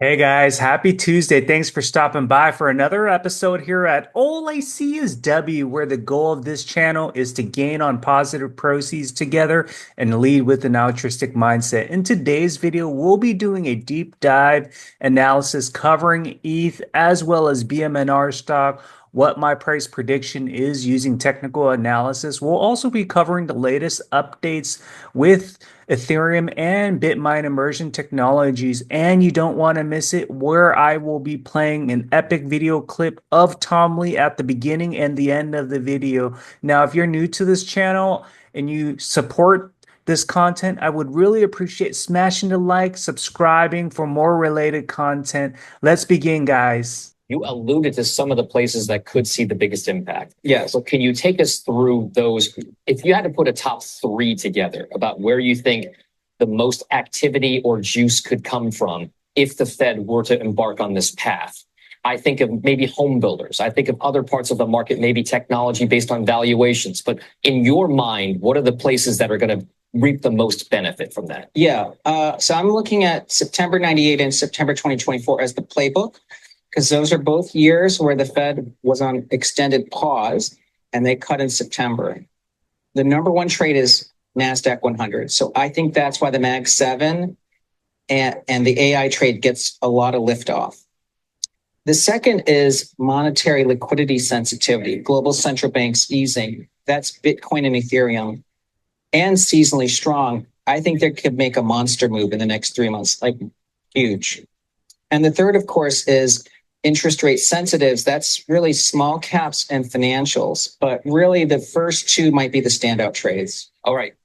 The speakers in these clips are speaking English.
Hey guys, happy Tuesday. Thanks for stopping by for another episode here at alliseeisW, where the goal of this channel is to gain on positive proceeds together and lead with an altruistic mindset. In today's video, we'll be doing a deep dive analysis covering ETH as well as BMNR stock, what my price prediction is using technical analysis. We'll also be covering the latest updates with Ethereum and Bitmine immersion technologies, and you don't want to miss it, where I will be playing an epic video clip of tomlee at the beginning and the end of the video. Now, if you're new to this channel and you support this content, I would really appreciate smashing the like, subscribing for more related content. Let's begin, guys. You alluded to some of the places that could see the biggest impact. Yeah. So can you take us through those? If you had to put a top three together about where you think the most activity or juice could come from if the Fed were to embark on this path, I think of maybe home builders. I think of other parts of the market, maybe technology based on valuations. But in your mind, what are the places that are going to reap the most benefit from that? Yeah. So I'm looking at September 98 and September 2024 as the playbook, because those are both years where the Fed was on extended pause and they cut in September. The number one trade is NASDAQ 100. So I think that's why the Mag 7 and the AI trade gets a lot of liftoff. The second is monetary liquidity sensitivity, global central banks easing. That's Bitcoin and Ethereum, and seasonally strong. I think they could make a monster move in the next 3 months, like huge. And the third, of course, is interest rate sensitives. That's really small caps and financials, but really the first two might be the standout trades. All right.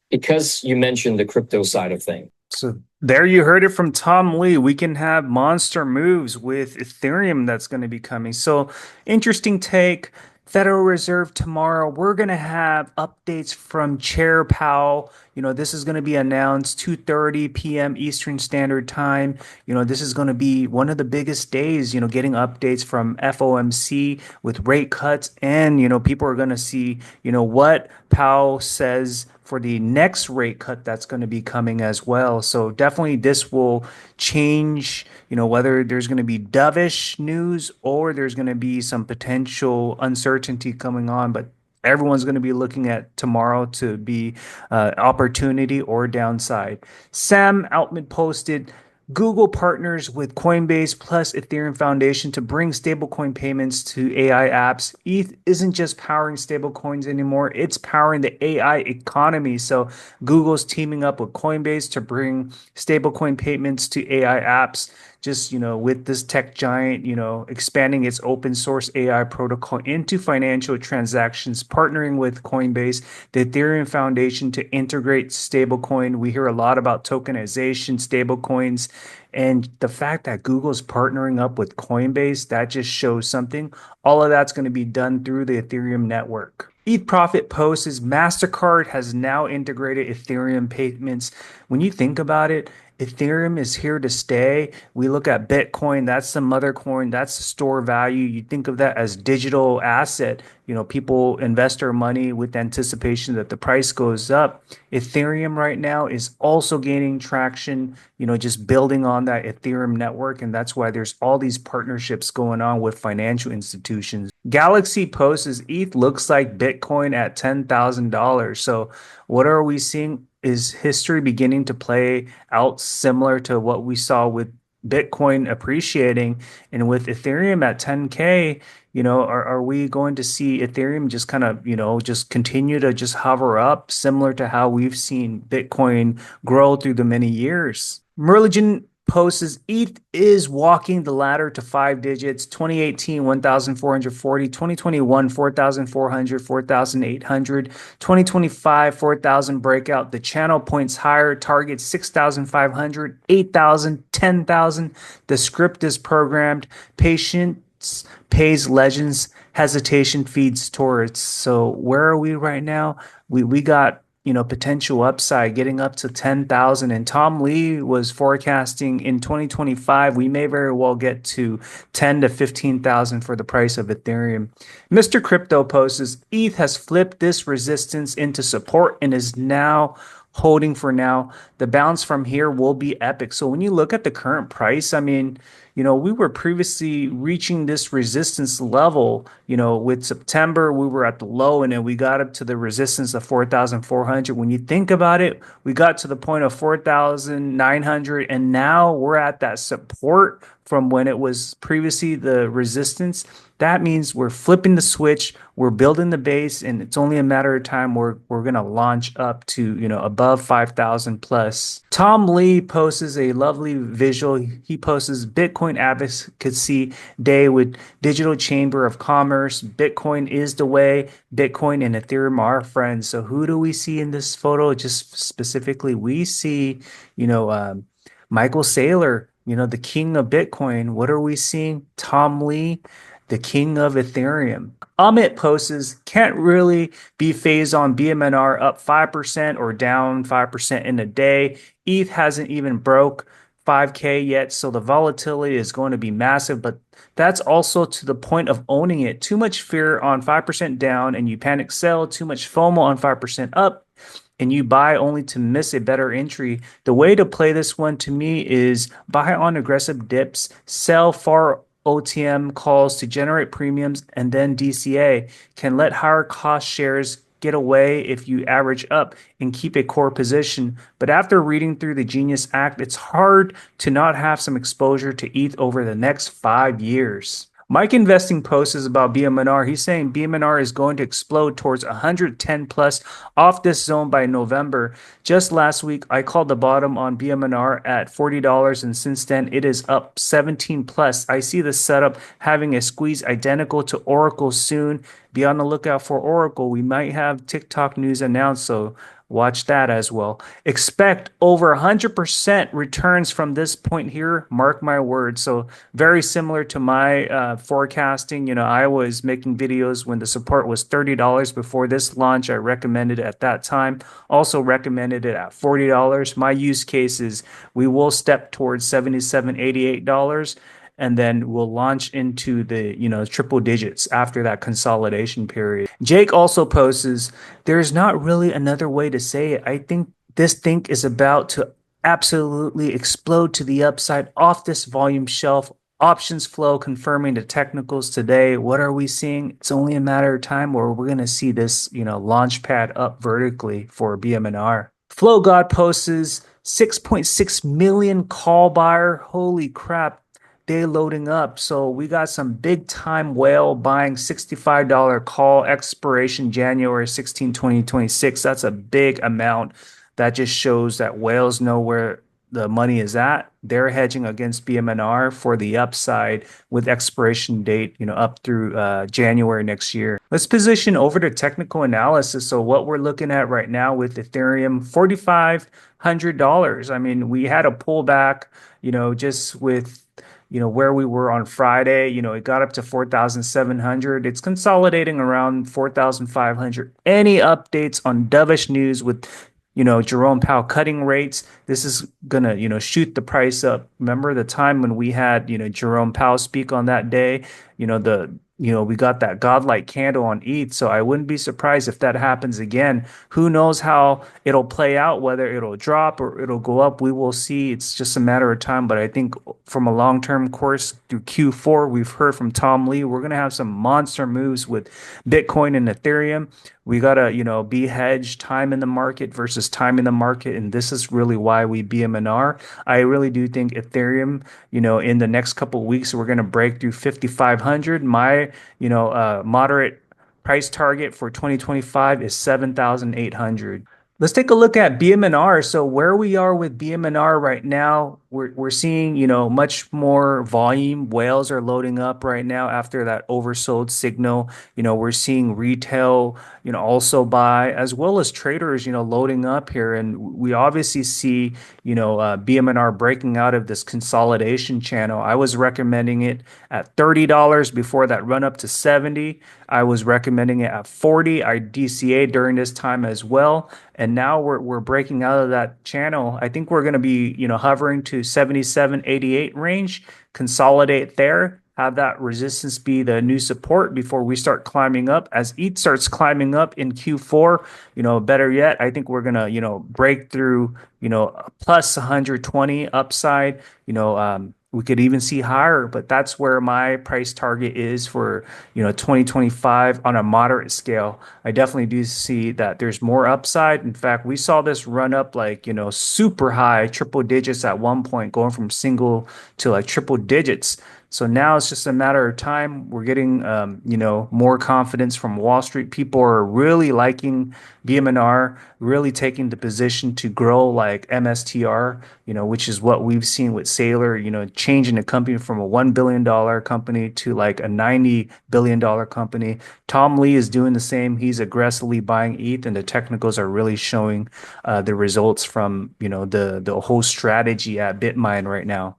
Because you mentioned the crypto side of things. So there you heard it from Tom Lee. We can have monster moves with Ethereum that's going to be coming. So interesting take. Federal Reserve tomorrow. We're going to have updates from Chair Powell. This is going to be announced 2:30 p.m. Eastern Standard Time. This is going to be one of the biggest days, getting updates from FOMC with rate cuts. And, people are going to see, what Powell says for the next rate cut that's going to be coming as well. So definitely this will change, whether there's going to be dovish news or there's going to be some potential uncertainty coming on. But everyone's going to be looking at tomorrow to be opportunity or downside. Sam Altman posted, Google partners with Coinbase plus Ethereum Foundation to bring stablecoin payments to AI apps. ETH isn't just powering stablecoins anymore, it's powering the AI economy. So Google's teaming up with Coinbase to bring stablecoin payments to AI apps. Just, with this tech giant, expanding its open source AI protocol into financial transactions, partnering with Coinbase, the Ethereum Foundation to integrate stablecoin. We hear a lot about tokenization, stablecoins, and the fact that Google's partnering up with Coinbase, that just shows something. All of that's going to be done through the Ethereum network. ETH Profit posts is Mastercard has now integrated Ethereum payments. When you think about it, Ethereum is here to stay. We look at Bitcoin, that's the mother coin, that's the store value. You think of that as digital asset. People invest their money with anticipation that the price goes up. Ethereum right now is also gaining traction, just building on that Ethereum network. And that's why there's all these partnerships going on with financial institutions. Galaxy posts is ETH looks like Bitcoin at $10,000. So what are we seeing? Is history beginning to play out similar to what we saw with Bitcoin appreciating and with Ethereum at 10K? Are we going to see Ethereum just kind of, just continue to just hover up similar to how we've seen Bitcoin grow through the many years? Merligen posts ETH is walking the ladder to 5 digits. 2018 1,440, 2021 4,400, 4,800, 2025 4,000 breakout. The channel points higher, targets 6,500, 8,000, 10,000. The script is programmed. Patience pays legends, hesitation feeds tourists. So where are we right now? We got potential upside getting up to 10,000. And Tom Lee was forecasting in 2025, we may very well get to 10 to 15,000 for the price of Ethereum. Mr. Crypto posts, ETH has flipped this resistance into support and is now holding for now. The bounce from here will be epic. So when you look at the current price, I mean, we were previously reaching this resistance level. With September, we were at the low and then we got up to the resistance of 4,400. When you think about it, we got to the point of 4,900 and now we're at that support from when it was previously the resistance. That means we're flipping the switch, we're building the base, and it's only a matter of time we're gonna launch up to above 5,000 plus. Tom Lee posts a lovely visual. He posts Bitcoin advocacy day with Digital Chamber of Commerce. Bitcoin is the way. Bitcoin and Ethereum are friends. So who do we see in this photo? Just specifically, we see Michael Saylor, the king of Bitcoin. What are we seeing? Tom Lee, the king of Ethereum. Amit posts can't really be phased on BMNR up 5% or down 5% in a day. ETH hasn't even broke 5K yet, so the volatility is going to be massive, but that's also to the point of owning it. Too much fear on 5% down and you panic sell, too much FOMO on 5% up and you buy only to miss a better entry. The way to play this one to me is buy on aggressive dips, sell far OTM calls to generate premiums, and then DCA can let higher cost shares get away if you average up and keep a core position. But after reading through the Genius Act, it's hard to not have some exposure to ETH over the next 5 years. Mike Investing posts is about BMNR. He's saying BMNR is going to explode towards 110 plus off this zone by November. Just last week, I called the bottom on BMNR at $40, and since then it is up 17 plus. I see the setup having a squeeze identical to Oracle soon. Be on the lookout for Oracle. We might have TikTok news announced, so watch that as well. Expect over 100% returns from this point here. Mark my words. So very similar to my forecasting. I was making videos when the support was $30 before this launch. I recommended it at that time. Also recommended it at $40. My use case is we will step towards $77, $88. And then we'll launch into the triple digits after that consolidation period. Jake also posts, there's not really another way to say it. I think this thing is about to absolutely explode to the upside off this volume shelf. Options flow confirming the technicals today. What are we seeing? It's only a matter of time where we're going to see this launch pad up vertically for BMNR. Flow God posts 6.6 million call buyer. Holy crap. Day loading up. So we got some big time whale buying $65 call expiration January 16, 2026. That's a big amount. That just shows that whales know where the money is at. They're hedging against BMNR for the upside with expiration date, up through January next year. Let's position over to technical analysis. So what we're looking at right now with Ethereum, $4,500. I mean, we had a pullback, just with where we were on Friday, it got up to 4,700. It's consolidating around 4,500. Any updates on dovish news with, Jerome Powell cutting rates? This is gonna, shoot the price up. Remember the time when we had, Jerome Powell speak on that day, we got that godlike candle on ETH. So I wouldn't be surprised if that happens again. Who knows how it'll play out, whether it'll drop or it'll go up. We will see. It's just a matter of time. But I think from a long-term course through Q4, we've heard from Tom Lee, we're going to have some monster moves with Bitcoin and Ethereum. We got to, be hedged time in the market versus time in the market. And this is really why we BMNR. I really do think Ethereum, in the next couple of weeks, we're going to break through 5,500. My, moderate price target for 2025 is 7,800. Let's take a look at BMNR. So where we are with BMNR right now, we're seeing, much more volume. Whales are loading up right now after that oversold signal. We're seeing retail, also buy, as well as traders, loading up here. And we obviously see, BMNR breaking out of this consolidation channel. I was recommending it at $30 before that run up to 70. I was recommending it at 40. I DCA during this time as well. And now we're breaking out of that channel. I think we're going to be, hovering to 77, 88 range, consolidate there, have that resistance be the new support before we start climbing up. As ETH starts climbing up in Q4, better yet, I think we're gonna, break through, a plus 120 upside. We could even see higher, but that's where my price target is for, 2025 on a moderate scale. I definitely do see that there's more upside. In fact, we saw this run up like, super high, triple digits at one point, going from single to like triple digits. So now it's just a matter of time. We're getting, more confidence from Wall Street. People are really liking BMNR, really taking the position to grow like MSTR, which is what we've seen with Saylor, changing the company from a $1 billion company to like a $90 billion company. Tomlee is doing the same. He's aggressively buying ETH, and the technicals are really showing the results from, the whole strategy at Bitmine right now.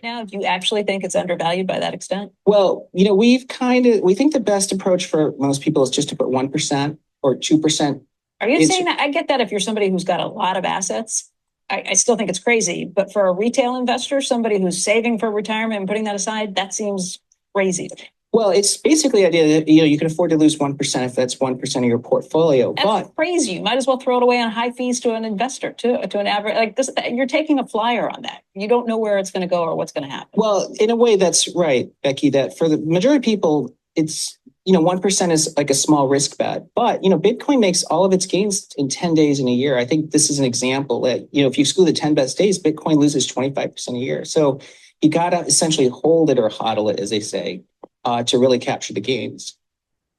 Now, do you actually think it's undervalued by that extent? Well, we think the best approach for most people is just to put 1% or 2%. Are you saying that? I get that if you're somebody who's got a lot of assets, I still think it's crazy. But for a retail investor, somebody who's saving for retirement and putting that aside, that seems crazy to me. Well, it's basically the idea that, you can afford to lose 1% if that's 1% of your portfolio. That's crazy. You might as well throw it away on high fees to an investor, to an average. Like this, you're taking a flyer on that. You don't know where it's going to go or what's going to happen. Well, in a way, that's right, Becky, that for the majority of people, it's, 1% is like a small risk bet. But, Bitcoin makes all of its gains in 10 days in a year. I think this is an example that, if you exclude the 10 best days, Bitcoin loses 25% a year. So you got to essentially hold it or hodl it, as they say, to really capture the gains.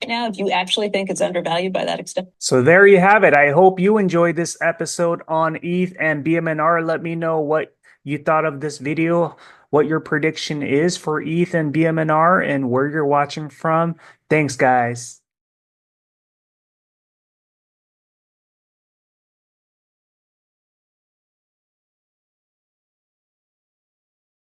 Now, do you actually think it's undervalued by that extent? So there you have it. I hope you enjoyed this episode on ETH and BMNR. Let me know what you thought of this video, what your prediction is for ETH and BMNR, and where you're watching from. Thanks, guys.